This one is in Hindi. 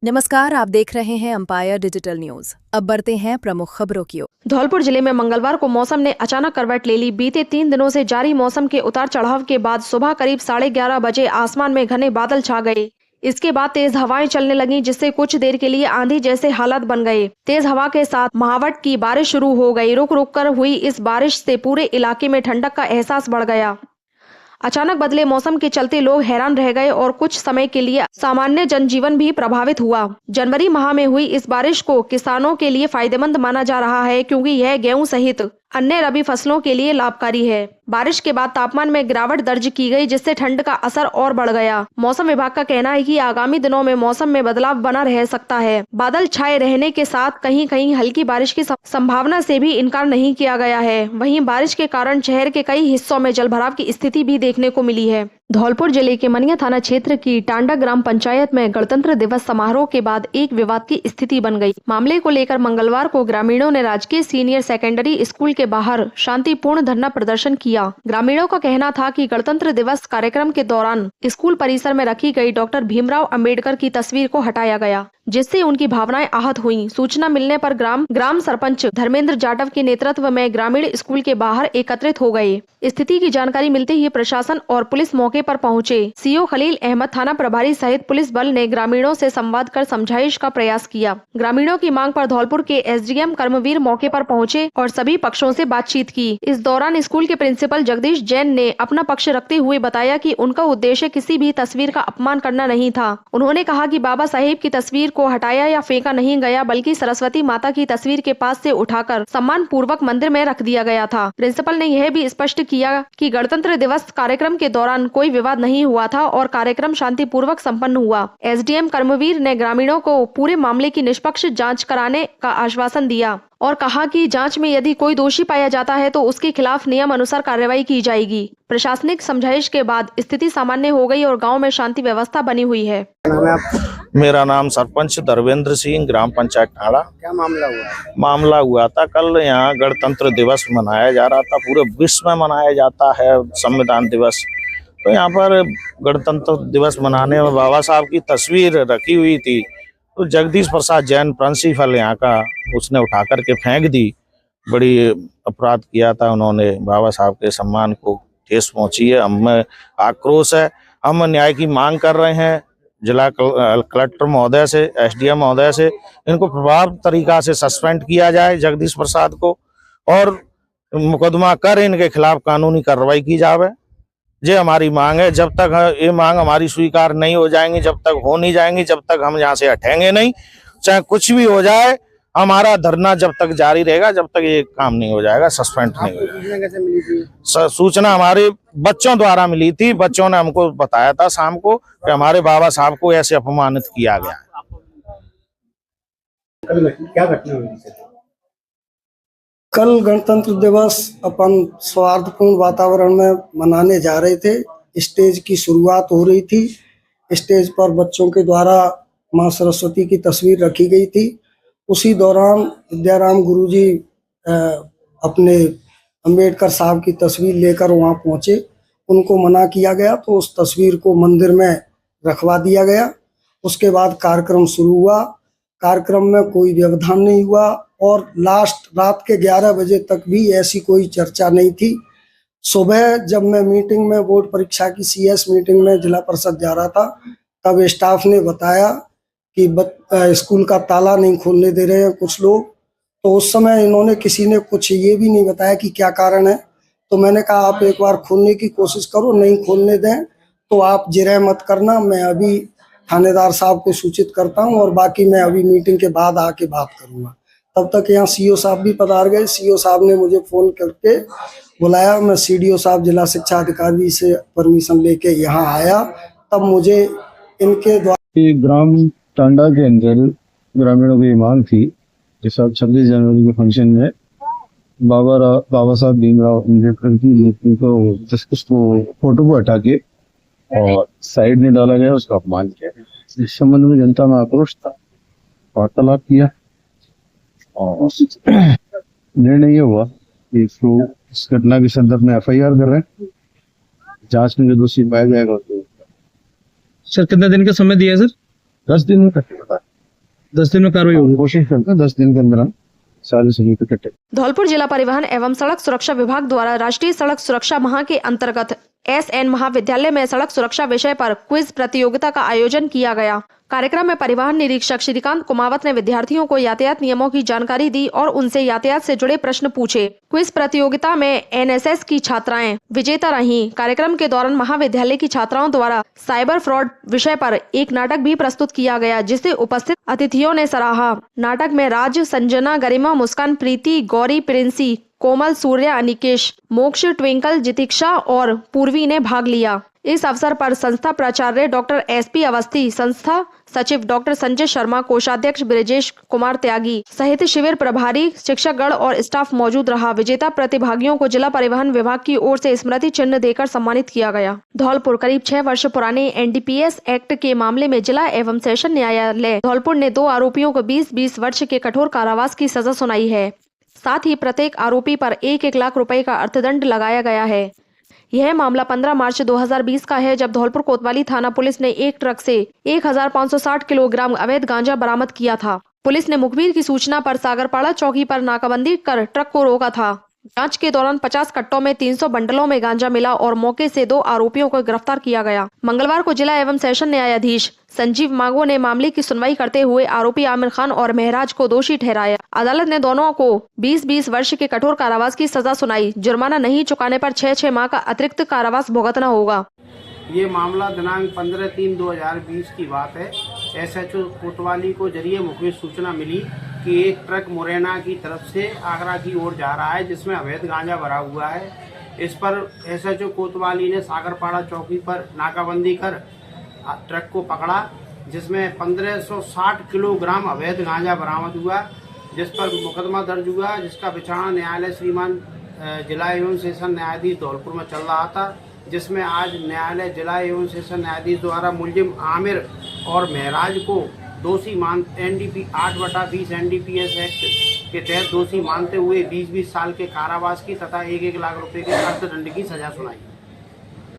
नमस्कार, आप देख रहे हैं एम्पायर डिजिटल न्यूज। अब बढ़ते हैं प्रमुख खबरों की ओर। धौलपुर जिले में मंगलवार को मौसम ने अचानक करवट ले ली। बीते 3 दिनों से जारी मौसम के उतार चढ़ाव के बाद सुबह करीब 11:30 बजे आसमान में घने बादल छा गए। इसके बाद तेज हवाएं चलने लगीं, जिससे कुछ देर के लिए आंधी जैसे हालात बन गए। तेज हवा के साथ महावट की बारिश शुरू हो गई। रुक रुक कर हुई इस बारिश से पूरे इलाके में ठंडक का एहसास बढ़ गया। अचानक बदले मौसम के चलते लोग हैरान रह गए और कुछ समय के लिए सामान्य जनजीवन भी प्रभावित हुआ। जनवरी माह में हुई इस बारिश को किसानों के लिए फायदेमंद माना जा रहा है, क्योंकि यह गेहूं सहित अन्य रबी फसलों के लिए लाभकारी है। बारिश के बाद तापमान में गिरावट दर्ज की गई, जिससे ठंड का असर और बढ़ गया। मौसम विभाग का कहना है कि आगामी दिनों में मौसम में बदलाव बना रह सकता है। बादल छाए रहने के साथ कहीं कहीं हल्की बारिश की संभावना से भी इनकार नहीं किया गया है। वहीं बारिश के कारण शहर के कई हिस्सों में जलभराव की स्थिति भी देखने को मिली है। धौलपुर जिले के मनिया थाना क्षेत्र की टांडा ग्राम पंचायत में गणतंत्र दिवस समारोह के बाद एक विवाद की स्थिति बन गई। मामले को लेकर मंगलवार को ग्रामीणों ने राजकीय सीनियर सेकेंडरी स्कूल के बाहर शांतिपूर्ण धरना प्रदर्शन किया। ग्रामीणों का कहना था कि गणतंत्र दिवस कार्यक्रम के दौरान स्कूल परिसर में रखी गई डॉक्टर भीमराव अंबेडकर की तस्वीर को हटाया गया, जिससे उनकी भावनाएं आहत हुईं। सूचना मिलने पर ग्राम सरपंच धर्मेंद्र जाटव के नेतृत्व में ग्रामीण स्कूल के बाहर एकत्रित हो गए। स्थिति की जानकारी मिलते ही प्रशासन और पुलिस मौके पर पहुंचे। सीओ खलील अहमद, थाना प्रभारी सहित पुलिस बल ने ग्रामीणों से संवाद कर समझाइश का प्रयास किया। ग्रामीणों की मांग पर धौलपुर के एसडीएम कर्मवीर मौके पर पहुंचे और सभी पक्षों से बातचीत की। इस दौरान स्कूल के प्रिंसिपल जगदीश जैन ने अपना पक्ष रखते हुए बताया कि उनका उद्देश्य किसी भी तस्वीर का अपमान करना नहीं था। उन्होंने कहा कि बाबा साहेब की तस्वीर को हटाया या फेंका नहीं गया, बल्कि सरस्वती माता की तस्वीर के पास से उठाकर सम्मान पूर्वक मंदिर में रख दिया गया था। प्रिंसिपल ने यह भी स्पष्ट किया कि गणतंत्र दिवस कार्यक्रम के दौरान कोई विवाद नहीं हुआ था और कार्यक्रम शांतिपूर्वक संपन्न हुआ। एसडीएम कर्मवीर ने ग्रामीणों को पूरे मामले की निष्पक्ष जांच कराने का आश्वासन दिया और कहा कि जांच में यदि कोई दोषी पाया जाता है तो उसके खिलाफ नियम अनुसार कार्रवाई की जाएगी। प्रशासनिक समझाइश के बाद स्थिति सामान्य हो गई और गांव में शांति व्यवस्था बनी हुई है। मेरा नाम सरपंच धर्मेंद्र सिंह, ग्राम पंचायत टाड़ा। क्या मामला हुआ? मामला हुआ था कल यहाँ गणतंत्र दिवस मनाया जा रहा था, पूरे विश्व में मनाया जाता है संविधान दिवस। तो यहाँ पर गणतंत्र दिवस मनाने में बाबा साहब की तस्वीर रखी हुई थी, तो जगदीश प्रसाद जैन प्रिंसिपल यहाँ का, उसने उठा करके फेंक दी। बड़ी अपराध किया था उन्होंने, बाबा साहब के सम्मान को ठेस पहुंची है। हमें आक्रोश है, हम न्याय की मांग कर रहे हैं जिला कलेक्टर महोदय से, एसडीएम महोदय से। इनको प्रभावी तरीका से सस्पेंड किया जाए जगदीश प्रसाद को, और मुकदमा कर इनके खिलाफ कानूनी कार्रवाई की जावे। ये हमारी मांग है। जब तक ये मांग हमारी स्वीकार नहीं हो जाएंगी, जब तक हो नहीं जाएंगी, जब तक हम यहाँ से हटेंगे नहीं। चाहे कुछ भी हो जाए, हमारा धरना जब तक जारी रहेगा, जब तक ये काम नहीं हो जाएगा, सस्पेंड नहीं हो जाएगा। कैसे मिली थी? सूचना हमारे बच्चों द्वारा मिली थी। बच्चों ने हमको बताया था शाम को कि हमारे बाबा साहब को ऐसे अपमानित किया गया है। क्या घटना हुई थी? कल गणतंत्र दिवस अपन सौहार्दपूर्ण वातावरण में मनाने जा रहे थे। स्टेज की शुरुआत हो रही थी। स्टेज पर बच्चों के द्वारा मां सरस्वती की तस्वीर रखी गई थी। उसी दौरान विद्याराम गुरुजी अपने अंबेडकर साहब की तस्वीर लेकर वहां पहुंचे। उनको मना किया गया तो उस तस्वीर को मंदिर में रखवा दिया गया। उसके बाद कार्यक्रम शुरू हुआ। कार्यक्रम में कोई व्यवधान नहीं हुआ और लास्ट रात के 11 बजे तक भी ऐसी कोई चर्चा नहीं थी। सुबह जब मैं मीटिंग में, बोर्ड परीक्षा की CS मीटिंग में जिला परिषद जा रहा था, तब स्टाफ ने बताया कि स्कूल का ताला नहीं खोलने दे रहे हैं कुछ लोग। तो उस समय इन्होंने, किसी ने कुछ ये भी नहीं बताया कि क्या कारण है। तो मैंने कहा आप एक बार खोलने की कोशिश करो, नहीं खोलने दें तो आप जिरह मत करना, मैं अभी थानेदार साहब को सूचित करता हूं और बाकी मैं अभी मीटिंग के बाद आके बात करूंगा। तब तक यहाँ CO साहब भी पधार गए। CO साहब ने मुझे फोन करके बुलाया। मैं CDO साहब, जिला शिक्षा अधिकारी से परमिशन लेके यहाँ आया। तब मुझे इनके द्वारा ग्राम टांडा के अंदर ग्रामीणों की मांग थी कि 26 जनवरी के फंक्शन में बाबा साहब भीमराव अम्बेडकर की मूर्ति को, फोटो को हटा के और साइड में डाला गया, उसका अपमान किया। इस संबंध में जनता में आक्रोश था। वार्तालाप किया और निर्णय ये हुआ कि इस घटना के संदर्भ में FIR कर रहे हैं। जांच में जो दोषी पाया जाएगा तो। सर कितने दिन का समय दिया है सर? 10 दिन में करके बता। 10 दिन में कार्रवाई होगी, कोशिश करते हैं 10 दिन के अंदर हम सारे सभी पे कटे। धौलपुर जिला परिवहन एवं सड़क सुरक्षा विभाग द्वारा राष्ट्रीय सड़क सुरक्षा माह के अंतर्गत SN महाविद्यालय में सड़क सुरक्षा विषय पर क्विज प्रतियोगिता का आयोजन किया गया। कार्यक्रम में परिवहन निरीक्षक श्रीकांत कुमावत ने विद्यार्थियों को यातायात नियमों की जानकारी दी और उनसे यातायात से जुड़े प्रश्न पूछे। क्विज प्रतियोगिता में NSS की छात्राएं विजेता रहीं। कार्यक्रम के दौरान महाविद्यालय की छात्राओं द्वारा साइबर फ्रॉड विषय पर एक नाटक भी प्रस्तुत किया गया, जिसे उपस्थित अतिथियों ने सराहा। नाटक में राज, संजना, गरिमा, मुस्कान, प्रीति, गौरी, प्रिंसी, कोमल, सूर्या, अनिकेश, मोक्ष, ट्विंकल, जितिक्षा और पूर्वी ने भाग लिया। इस अवसर पर संस्था प्राचार्य डॉक्टर SP अवस्थी, संस्था सचिव डॉक्टर संजय शर्मा, कोषाध्यक्ष ब्रजेश कुमार त्यागी सहित शिविर प्रभारी, शिक्षकगण और स्टाफ मौजूद रहा। विजेता प्रतिभागियों को जिला परिवहन विभाग की ओर से स्मृति चिन्ह देकर सम्मानित किया गया। धौलपुर करीब 6 वर्ष पुराने NDPS एक्ट के मामले में जिला एवं सेशन न्यायालय धौलपुर ने 2 आरोपियों को 20-20 वर्ष के कठोर कारावास की सजा सुनाई है। साथ ही प्रत्येक आरोपी पर 1-1 लाख रुपए का अर्थदंड लगाया गया है। यह मामला 15 मार्च 2020 का है, जब धौलपुर कोतवाली थाना पुलिस ने एक ट्रक से 1560 किलोग्राम अवैध गांजा बरामद किया था। पुलिस ने मुखबिर की सूचना पर सागरपाड़ा चौकी पर नाकाबंदी कर ट्रक को रोका था। जांच के दौरान 50 कट्टों में 300 बंडलों में गांजा मिला और मौके से 2 आरोपियों को गिरफ्तार किया गया। मंगलवार को जिला एवं सेशन न्यायाधीश संजीव मांगो ने मामले की सुनवाई करते हुए आरोपी आमिर खान और महराज को दोषी ठहराया। अदालत ने दोनों को 20-20 वर्ष के कठोर कारावास की सजा सुनाई। जुर्माना नहीं चुकाने पर 6-6 माह का अतिरिक्त कारावास भुगतना होगा। ये मामला दिनांक 15/3/2020 की बात है। SHO कोतवाली को जरिए मुखबिर सूचना मिली कि एक ट्रक मुरैना की तरफ से आगरा की ओर जा रहा है, जिसमें अवैध गांजा भरा हुआ है। इस पर SHO कोतवाली ने सागरपाड़ा चौकी पर नाकाबंदी कर ट्रक को पकड़ा, जिसमें 1560 किलोग्राम अवैध गांजा बरामद हुआ, जिस पर मुकदमा दर्ज हुआ, जिसका विचारणा न्यायालय श्रीमान जिला एवं सेशन न्यायाधीश धौलपुर में चल रहा था, जिसमें आज न्यायालय जिला एवं सेशन न्यायाधीश द्वारा मुलजिम आमिर और महराज को दोषी मान NDP 8/20 NDPS एक्ट के तहत दोषी मानते हुए 20-20 साल के कारावास की तथा 1-1 लाख रुपए के अर्थदंड की सजा सुनाई।